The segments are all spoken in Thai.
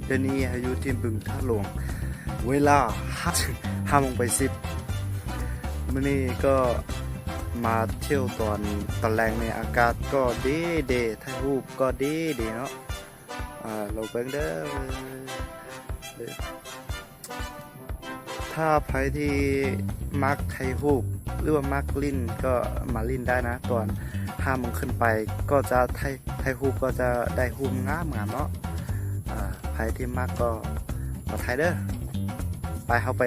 เดี๋ยวนี้อยู่ที่บึงท่าหลวงเวลา5 โมงไป10มื้อนี้ก็มาเที่ยวตอนแรงในอากาศก็ดีถ่ายรูปก็ดีเนาะเราเบิ่งเด้อถ้าใครที่มักถ่ายรูปหรือว่ามักลิ้นก็มาลิ้นได้นะตอน5 โมงขึ้นไปก็จะถ่ายรูปก็จะได้รูปงามเนาะใครที่มักก็มาถ่ายเด้อไปเข้าไป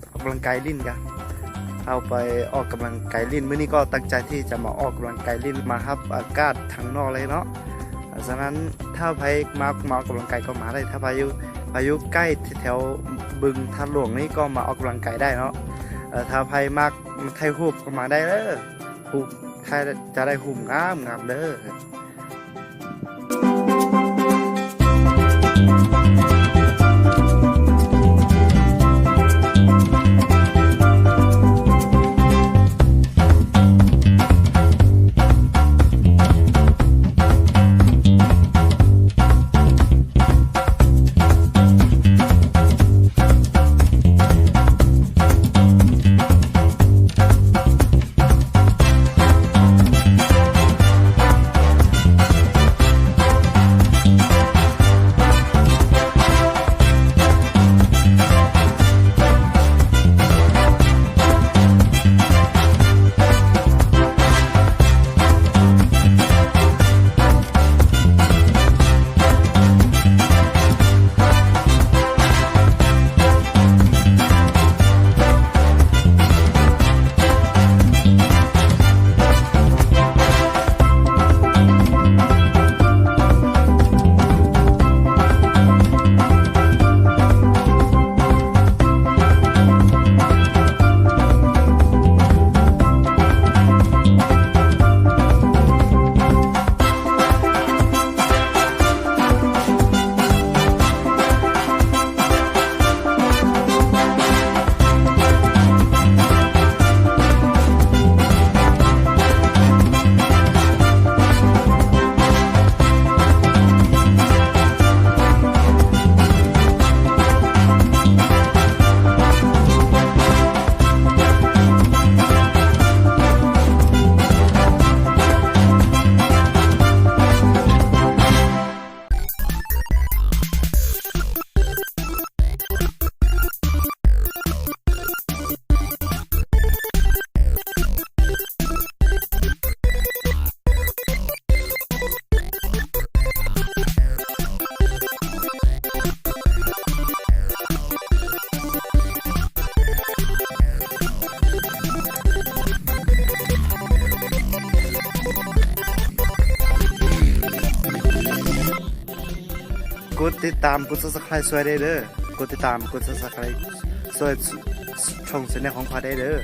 ออกกำลังกายลิ้นกันเข้าไปออกกำลังกายลิ้นมื้อนี้ก็ตั้งใจที่จะมาออกกำลังกายลิ้นมาครับอากาศทางนอกเลยเนาะฉะนั้นถ้าใครมาออกกำลังกายก็มาได้ถ้าพายุใกล้แถวบึงท่าหลวงนี่ก็มาออกกำลังกายได้เนาะถ้าใครมักถ่ายรูปก็มาได้เด้อรูปถ่ายจะได้รูปงามเด้อกดติดตามกด Subscribe ช่วยได้เด้อกดติดตามกด Subscribe ช่วยช่องแชนแนลของพาได้เด้อ